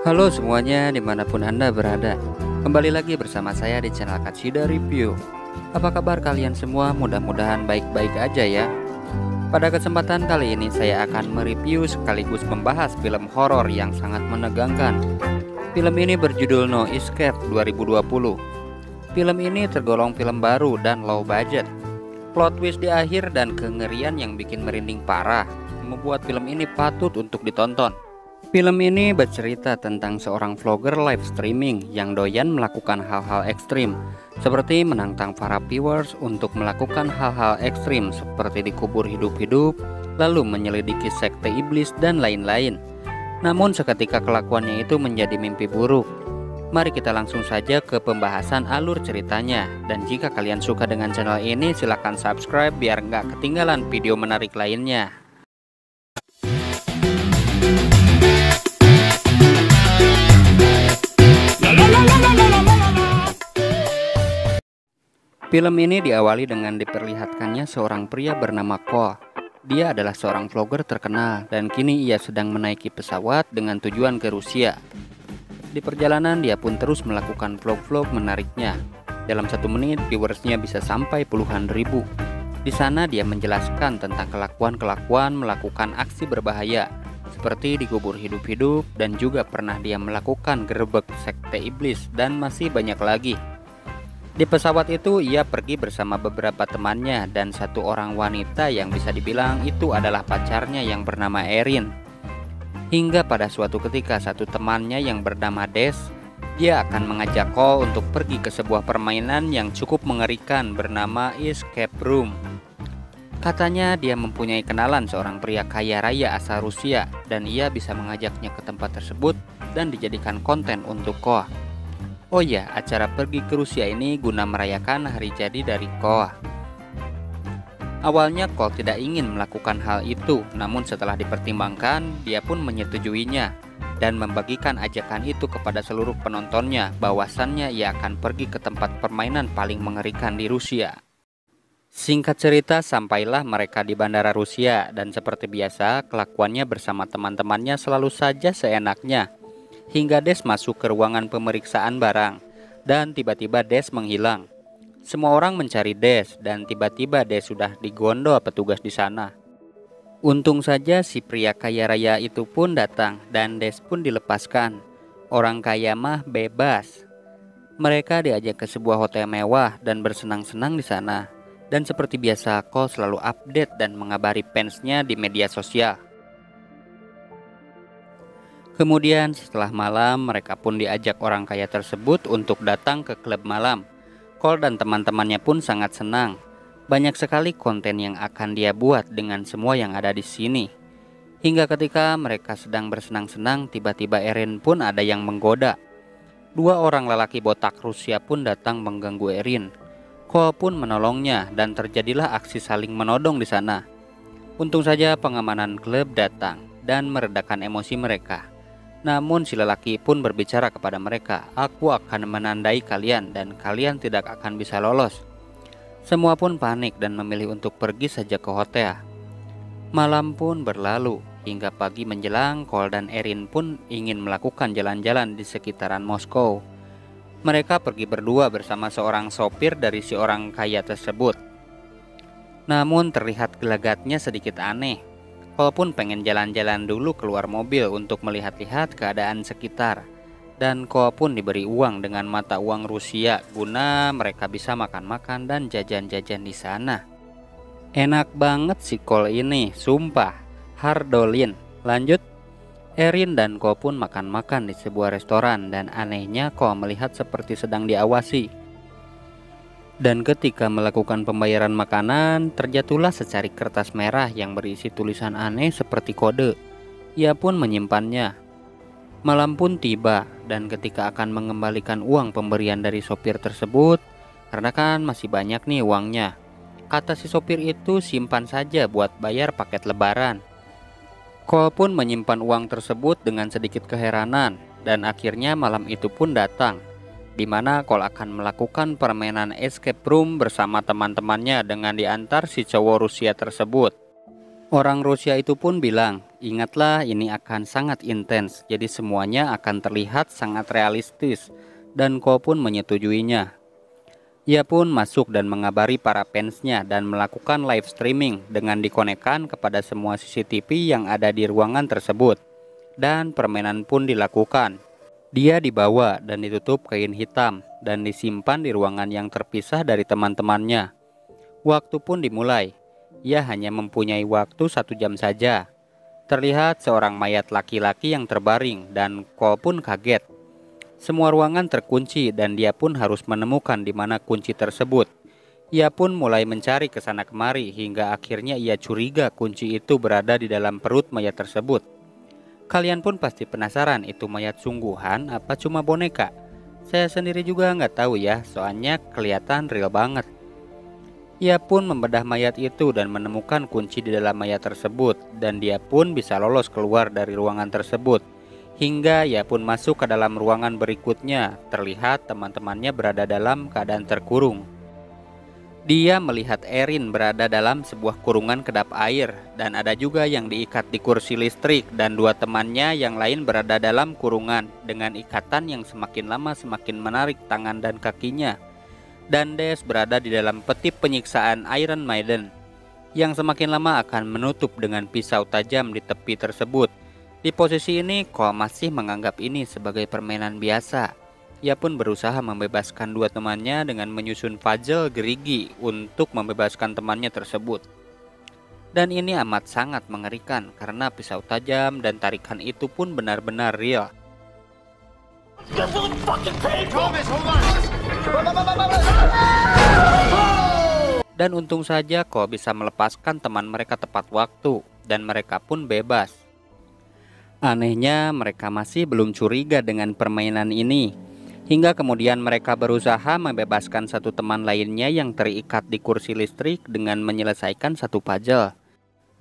Halo semuanya dimanapun Anda berada. Kembali lagi bersama saya di channel Katsida Review. Apa kabar kalian semua? Mudah-mudahan baik-baik aja ya. Pada kesempatan kali ini saya akan mereview sekaligus membahas film horor yang sangat menegangkan. Film ini berjudul No Escape 2020. Film ini tergolong film baru dan low budget. Plot twist di akhir dan kengerian yang bikin merinding parah membuat film ini patut untuk ditonton. Film ini bercerita tentang seorang vlogger live streaming yang doyan melakukan hal-hal ekstrim, seperti menantang para viewers untuk melakukan hal-hal ekstrim seperti dikubur hidup-hidup, lalu menyelidiki sekte iblis dan lain-lain. Namun seketika kelakuannya itu menjadi mimpi buruk. Mari kita langsung saja ke pembahasan alur ceritanya. Dan jika kalian suka dengan channel ini, silahkan subscribe biar nggak ketinggalan video menarik lainnya. Film ini diawali dengan diperlihatkannya seorang pria bernama Cole. Dia adalah seorang vlogger terkenal dan kini ia sedang menaiki pesawat dengan tujuan ke Rusia. Di perjalanan dia pun terus melakukan vlog-vlog menariknya. Dalam 1 menit viewersnya bisa sampai puluhan ribu. Di sana dia menjelaskan tentang kelakuan-kelakuan melakukan aksi berbahaya, seperti dikubur hidup-hidup, dan juga pernah dia melakukan gerebek sekte iblis dan masih banyak lagi. Di pesawat itu ia pergi bersama beberapa temannya dan satu orang wanita yang bisa dibilang itu adalah pacarnya yang bernama Erin. Hingga pada suatu ketika satu temannya yang bernama Des, dia akan mengajak Cole untuk pergi ke sebuah permainan yang cukup mengerikan bernama Escape Room. Katanya dia mempunyai kenalan seorang pria kaya raya asal Rusia dan ia bisa mengajaknya ke tempat tersebut dan dijadikan konten untuk Cole. Oh ya, acara pergi ke Rusia ini guna merayakan hari jadi dari Cole. Awalnya Cole tidak ingin melakukan hal itu, namun setelah dipertimbangkan, dia pun menyetujuinya dan membagikan ajakan itu kepada seluruh penontonnya bahwasannya ia akan pergi ke tempat permainan paling mengerikan di Rusia. Singkat cerita, sampailah mereka di bandara Rusia dan seperti biasa, kelakuannya bersama teman-temannya selalu saja seenaknya. Hingga Des masuk ke ruangan pemeriksaan barang dan tiba-tiba Des menghilang. Semua orang mencari Des dan tiba-tiba Des sudah digondol petugas di sana. Untung saja si pria kaya raya itu pun datang dan Des pun dilepaskan. Orang kaya mah bebas. Mereka diajak ke sebuah hotel mewah dan bersenang-senang di sana. Dan seperti biasa, Cole selalu update dan mengabari fansnya di media sosial. Kemudian setelah malam, mereka pun diajak orang kaya tersebut untuk datang ke klub malam. Cole dan teman-temannya pun sangat senang. Banyak sekali konten yang akan dia buat dengan semua yang ada di sini. Hingga ketika mereka sedang bersenang-senang, tiba-tiba Erin pun ada yang menggoda. 2 orang lelaki botak Rusia pun datang mengganggu Erin. Cole pun menolongnya dan terjadilah aksi saling menodong di sana. Untung saja pengamanan klub datang dan meredakan emosi mereka. Namun si lelaki pun berbicara kepada mereka, "Aku akan menandai kalian dan kalian tidak akan bisa lolos." Semua pun panik dan memilih untuk pergi saja ke hotel. Malam pun berlalu, hingga pagi menjelang Cole dan Erin pun ingin melakukan jalan-jalan di sekitaran Moskow. Mereka pergi berdua bersama seorang sopir dari si orang kaya tersebut. Namun terlihat gelagatnya sedikit aneh. Cole pun pengen jalan-jalan dulu keluar mobil untuk melihat-lihat keadaan sekitar. Dan Cole pun diberi uang dengan mata uang Rusia guna mereka bisa makan-makan dan jajan-jajan di sana. Enak banget si Cole ini, sumpah. Hardolin. Lanjut. Erin dan Cole pun makan-makan di sebuah restoran dan anehnya Cole melihat seperti sedang diawasi. Dan ketika melakukan pembayaran makanan, terjatuhlah secari kertas merah yang berisi tulisan aneh seperti kode. Ia pun menyimpannya. Malam pun tiba dan ketika akan mengembalikan uang pemberian dari sopir tersebut, karena kan masih banyak nih uangnya, kata si sopir itu simpan saja buat bayar paket lebaran. Cole pun menyimpan uang tersebut dengan sedikit keheranan dan akhirnya malam itu pun datang, di mana Cole akan melakukan permainan escape room bersama teman-temannya dengan diantar si cowok Rusia tersebut. Orang Rusia itu pun bilang, ingatlah ini akan sangat intens, jadi semuanya akan terlihat sangat realistis, dan Ko pun menyetujuinya. Ia pun masuk dan mengabari para fansnya dan melakukan live streaming dengan dikonekkan kepada semua CCTV yang ada di ruangan tersebut. Dan permainan pun dilakukan. Dia dibawa dan ditutup kain hitam dan disimpan di ruangan yang terpisah dari teman-temannya. Waktu pun dimulai. Ia hanya mempunyai waktu 1 jam saja. Terlihat seorang mayat laki-laki yang terbaring dan Ko pun kaget. Semua ruangan terkunci dan dia pun harus menemukan di mana kunci tersebut. Ia pun mulai mencari ke sana kemari hingga akhirnya ia curiga kunci itu berada di dalam perut mayat tersebut. Kalian pun pasti penasaran itu mayat sungguhan apa cuma boneka? Saya sendiri juga nggak tahu ya, soalnya kelihatan real banget. Ia pun membedah mayat itu dan menemukan kunci di dalam mayat tersebut dan dia pun bisa lolos keluar dari ruangan tersebut. Hingga ia pun masuk ke dalam ruangan berikutnya, terlihat teman-temannya berada dalam keadaan terkurung. Dia melihat Erin berada dalam sebuah kurungan kedap air dan ada juga yang diikat di kursi listrik dan 2 temannya yang lain berada dalam kurungan dengan ikatan yang semakin lama semakin menarik tangan dan kakinya. Dan Des berada di dalam peti penyiksaan Iron Maiden yang semakin lama akan menutup dengan pisau tajam di tepi tersebut. Di posisi ini, Ko masih menganggap ini sebagai permainan biasa. Ia pun berusaha membebaskan 2 temannya dengan menyusun puzzle gerigi untuk membebaskan temannya tersebut. Dan ini amat sangat mengerikan karena pisau tajam dan tarikan itu pun benar-benar real. Dan untung saja Ko bisa melepaskan teman mereka tepat waktu dan mereka pun bebas. Anehnya mereka masih belum curiga dengan permainan ini. Hingga kemudian mereka berusaha membebaskan 1 teman lainnya yang terikat di kursi listrik dengan menyelesaikan 1 puzzle.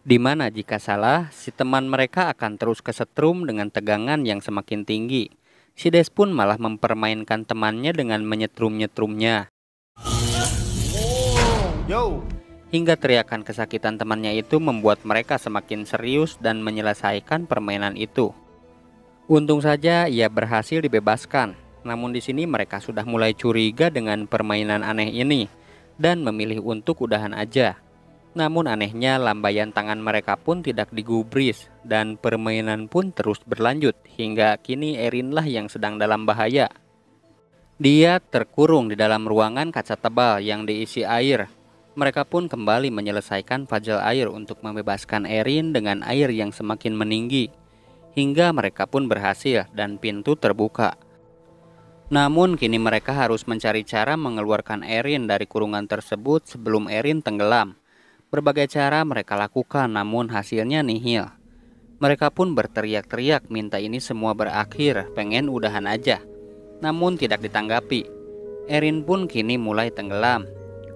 Di mana jika salah, si teman mereka akan terus kesetrum dengan tegangan yang semakin tinggi. Si Des pun malah mempermainkan temannya dengan menyetrum-nyetrumnya. Hingga teriakan kesakitan temannya itu membuat mereka semakin serius dan menyelesaikan permainan itu. Untung saja ia berhasil dibebaskan. Namun di sini mereka sudah mulai curiga dengan permainan aneh ini dan memilih untuk udahan aja. Namun anehnya lambaian tangan mereka pun tidak digubris dan permainan pun terus berlanjut hingga kini Erin lah yang sedang dalam bahaya. Dia terkurung di dalam ruangan kaca tebal yang diisi air. Mereka pun kembali menyelesaikan puzzle air untuk membebaskan Erin dengan air yang semakin meninggi. Hingga mereka pun berhasil dan pintu terbuka. Namun kini mereka harus mencari cara mengeluarkan Erin dari kurungan tersebut sebelum Erin tenggelam. Berbagai cara mereka lakukan namun hasilnya nihil. Mereka pun berteriak-teriak minta ini semua berakhir, pengen udahan aja. Namun tidak ditanggapi. Erin pun kini mulai tenggelam.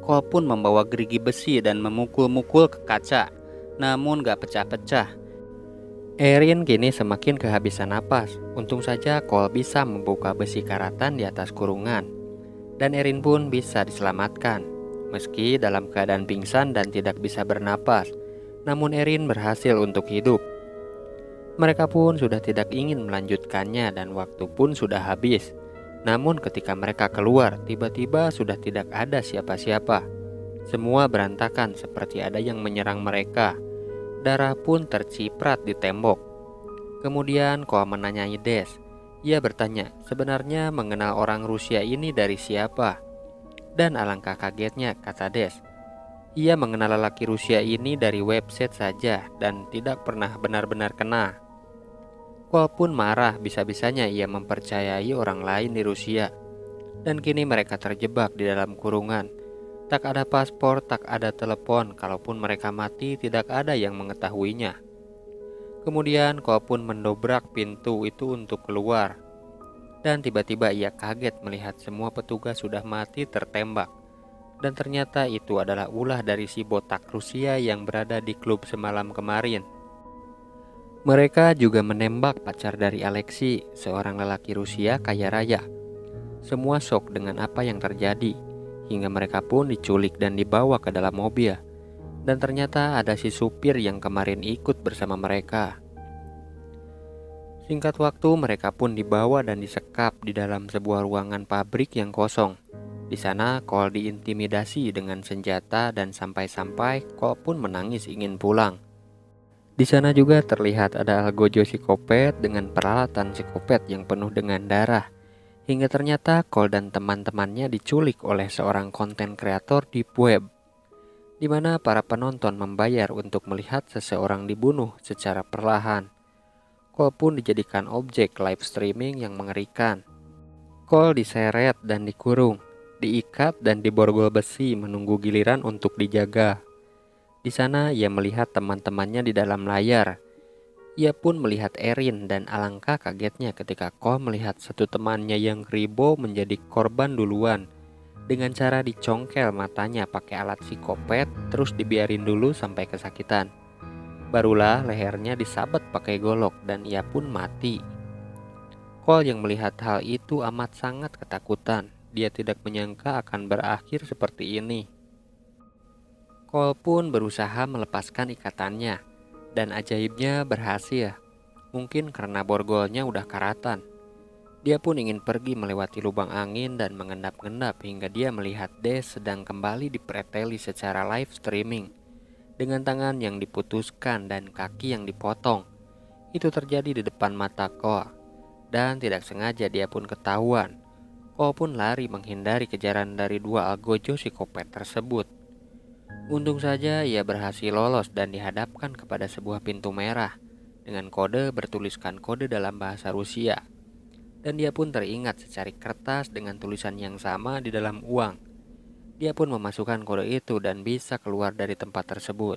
Ko pun membawa gerigi besi dan memukul-mukul ke kaca. Namun gak pecah-pecah. Erin kini semakin kehabisan napas. Untung saja Ko bisa membuka besi karatan di atas kurungan. Dan Erin pun bisa diselamatkan. Meski dalam keadaan pingsan dan tidak bisa bernapas, namun Erin berhasil untuk hidup. Mereka pun sudah tidak ingin melanjutkannya dan waktu pun sudah habis. Namun ketika mereka keluar, tiba-tiba sudah tidak ada siapa-siapa. Semua berantakan seperti ada yang menyerang mereka. Darah pun terciprat di tembok. Kemudian Ko menanyai Des. Ia bertanya, sebenarnya mengenal orang Rusia ini dari siapa? Dan alangkah kagetnya, kata Des. Ia mengenal lelaki Rusia ini dari website saja dan tidak pernah benar-benar kena. Ko pun marah bisa-bisanya ia mempercayai orang lain di Rusia. Dan kini mereka terjebak di dalam kurungan. Tak ada paspor, tak ada telepon, kalaupun mereka mati tidak ada yang mengetahuinya. Kemudian Ko pun mendobrak pintu itu untuk keluar. Dan tiba-tiba ia kaget melihat semua petugas sudah mati tertembak. Dan ternyata itu adalah ulah dari si botak Rusia yang berada di klub semalam kemarin. Mereka juga menembak pacar dari Alexei, seorang lelaki Rusia kaya raya. Semua shock dengan apa yang terjadi, hingga mereka pun diculik dan dibawa ke dalam mobil. Dan ternyata ada si supir yang kemarin ikut bersama mereka. Singkat waktu mereka pun dibawa dan disekap di dalam sebuah ruangan pabrik yang kosong. Di sana Cole diintimidasi dengan senjata dan sampai-sampai Cole pun menangis ingin pulang. Di sana juga terlihat ada algojo psikopat dengan peralatan psikopat yang penuh dengan darah. Hingga ternyata Cole dan teman-temannya diculik oleh seorang konten kreator di web, di mana para penonton membayar untuk melihat seseorang dibunuh secara perlahan. Cole pun dijadikan objek live streaming yang mengerikan. Cole diseret dan dikurung, diikat dan diborgol besi menunggu giliran untuk dijaga. Di sana ia melihat teman-temannya di dalam layar. Ia pun melihat Erin dan alangkah kagetnya ketika Cole melihat satu temannya yang kribo menjadi korban duluan. Dengan cara dicongkel matanya pakai alat psikopat terus dibiarin dulu sampai kesakitan. Barulah lehernya disabet pakai golok dan ia pun mati. Cole yang melihat hal itu amat sangat ketakutan. Dia tidak menyangka akan berakhir seperti ini. Cole pun berusaha melepaskan ikatannya, dan ajaibnya berhasil. Mungkin karena borgolnya udah karatan. Dia pun ingin pergi melewati lubang angin dan mengendap-endap hingga dia melihat Des sedang kembali dipreteli secara live streaming, dengan tangan yang diputuskan dan kaki yang dipotong. Itu terjadi di depan mata Cole, dan tidak sengaja dia pun ketahuan. Cole pun lari menghindari kejaran dari dua algojo psikopat tersebut. Untung saja ia berhasil lolos dan dihadapkan kepada sebuah pintu merah dengan kode bertuliskan kode dalam bahasa Rusia. Dan dia pun teringat secari kertas dengan tulisan yang sama di dalam uang. Dia pun memasukkan kode itu dan bisa keluar dari tempat tersebut.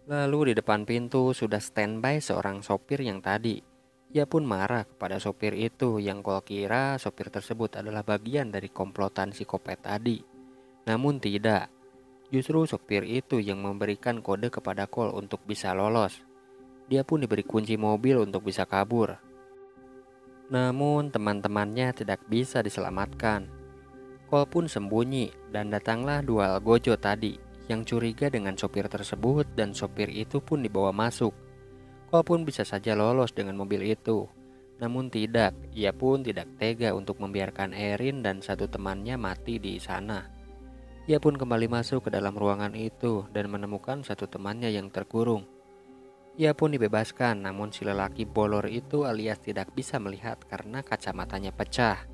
Lalu di depan pintu sudah standby seorang sopir yang tadi. Ia pun marah kepada sopir itu yang Cole kira sopir tersebut adalah bagian dari komplotan psikopat tadi. Namun tidak. Justru sopir itu yang memberikan kode kepada Cole untuk bisa lolos. Dia pun diberi kunci mobil untuk bisa kabur. Namun teman-temannya tidak bisa diselamatkan. Cole pun sembunyi dan datanglah dua algojo tadi yang curiga dengan sopir tersebut dan sopir itu pun dibawa masuk. Cole pun bisa saja lolos dengan mobil itu. Namun tidak, ia pun tidak tega untuk membiarkan Erin dan satu temannya mati di sana. Ia pun kembali masuk ke dalam ruangan itu dan menemukan satu temannya yang terkurung. Ia pun dibebaskan, namun si lelaki bolor itu alias tidak bisa melihat karena kacamatanya pecah.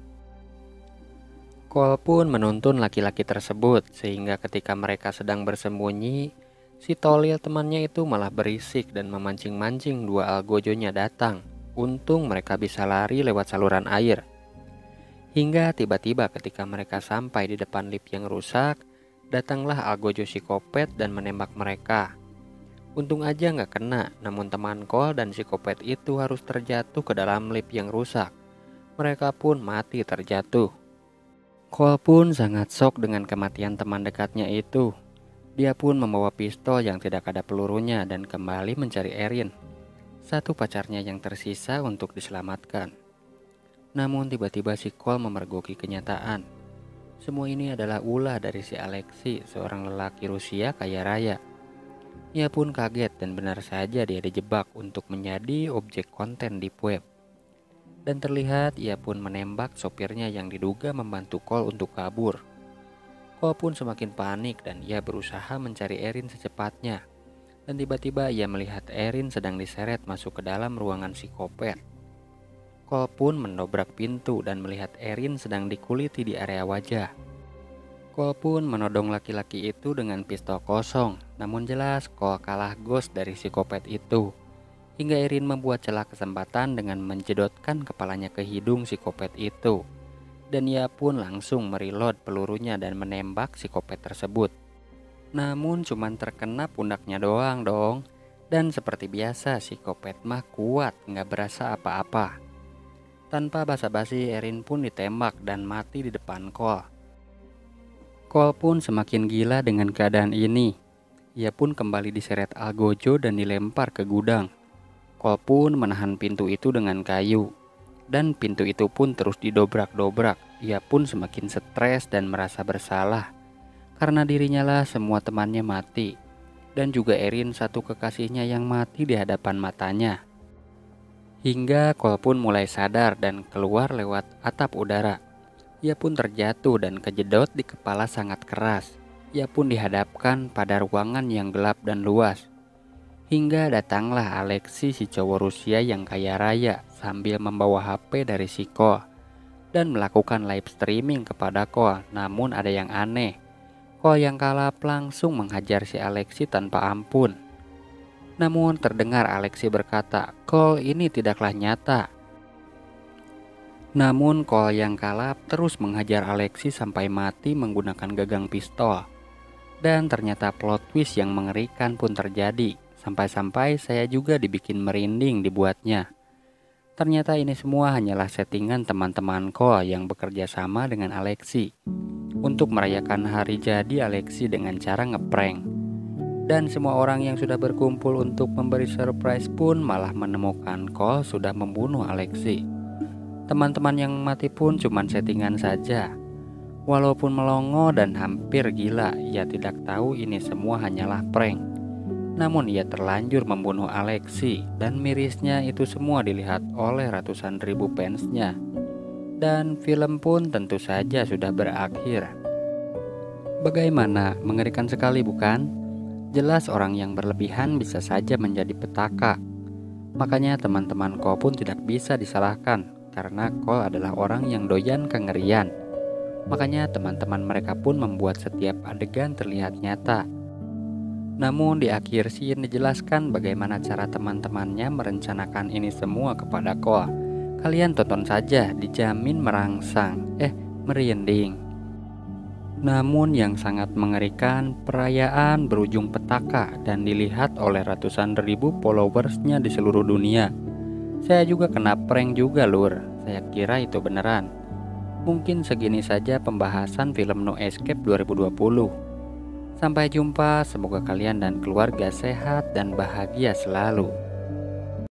Cole pun menuntun laki-laki tersebut sehingga ketika mereka sedang bersembunyi, si tolil temannya itu malah berisik dan memancing-mancing dua algojonya datang. Untung mereka bisa lari lewat saluran air. Hingga tiba-tiba ketika mereka sampai di depan lift yang rusak, datanglah algojo psikopat dan menembak mereka. Untung aja nggak kena, namun teman Cole dan psikopat itu harus terjatuh ke dalam lift yang rusak. Mereka pun mati terjatuh. Cole pun sangat shock dengan kematian teman dekatnya itu. Dia pun membawa pistol yang tidak ada pelurunya dan kembali mencari Erin, satu pacarnya yang tersisa untuk diselamatkan. Namun tiba-tiba si Cole memergoki kenyataan. Semua ini adalah ulah dari si Alexei, seorang lelaki Rusia kaya raya. Ia pun kaget dan benar saja dia dijebak untuk menjadi objek konten di web. Dan terlihat ia pun menembak sopirnya yang diduga membantu Cole untuk kabur. Cole pun semakin panik dan ia berusaha mencari Erin secepatnya. Dan tiba-tiba ia melihat Erin sedang diseret masuk ke dalam ruangan psikopat. Cole pun mendobrak pintu dan melihat Erin sedang dikuliti di area wajah. Cole pun menodong laki-laki itu dengan pistol kosong. Namun jelas Cole kalah ghost dari psikopat itu. Hingga Erin membuat celah kesempatan dengan menjedotkan kepalanya ke hidung psikopat itu. Dan ia pun langsung mereload pelurunya dan menembak psikopat tersebut. Namun cuman terkena pundaknya doang dong. Dan seperti biasa psikopat mah kuat, gak berasa apa-apa. Tanpa basa-basi Erin pun ditembak dan mati di depan Cole. Cole pun semakin gila dengan keadaan ini. Ia pun kembali diseret algojo dan dilempar ke gudang. Cole pun menahan pintu itu dengan kayu. Dan pintu itu pun terus didobrak-dobrak. Ia pun semakin stres dan merasa bersalah. Karena dirinya lah semua temannya mati. dan juga Erin, satu kekasihnya yang mati di hadapan matanya. Hingga Cole pun mulai sadar dan keluar lewat atap udara. Ia pun terjatuh dan kejedot di kepala sangat keras. Ia pun dihadapkan pada ruangan yang gelap dan luas. Hingga datanglah Alexei, si cowok Rusia yang kaya raya, sambil membawa HP dari si Cole dan melakukan live streaming kepada Cole. Namun ada yang aneh. Cole yang kalap langsung menghajar si Alexei tanpa ampun. Namun terdengar Alexei berkata, "Cole, ini tidaklah nyata." Namun Cole yang kalap terus menghajar Alexei sampai mati menggunakan gagang pistol. Dan ternyata plot twist yang mengerikan pun terjadi. Sampai-sampai saya juga dibikin merinding dibuatnya. Ternyata ini semua hanyalah settingan teman-teman Cole yang bekerja sama dengan Alexei untuk merayakan hari jadi Alexei dengan cara ngeprank. Dan semua orang yang sudah berkumpul untuk memberi surprise pun malah menemukan Cole sudah membunuh Alexei. Teman-teman yang mati pun cuma settingan saja. Walaupun melongo dan hampir gila, ia tidak tahu ini semua hanyalah prank. Namun ia terlanjur membunuh Alexei, dan mirisnya itu semua dilihat oleh ratusan ribu fansnya. Dan film pun tentu saja sudah berakhir. Bagaimana, mengerikan sekali bukan? Jelas orang yang berlebihan bisa saja menjadi petaka. Makanya teman-teman Cole pun tidak bisa disalahkan, karena Cole adalah orang yang doyan kengerian. Makanya teman-teman mereka pun membuat setiap adegan terlihat nyata. Namun di akhir scene dijelaskan bagaimana cara teman-temannya merencanakan ini semua kepada Cole. Kalian tonton saja, dijamin merinding. Namun yang sangat mengerikan, perayaan berujung petaka dan dilihat oleh ratusan ribu followersnya di seluruh dunia. Saya juga kena prank juga lur, saya kira itu beneran. Mungkin segini saja pembahasan film No Escape 2020. Sampai jumpa, semoga kalian dan keluarga sehat dan bahagia selalu.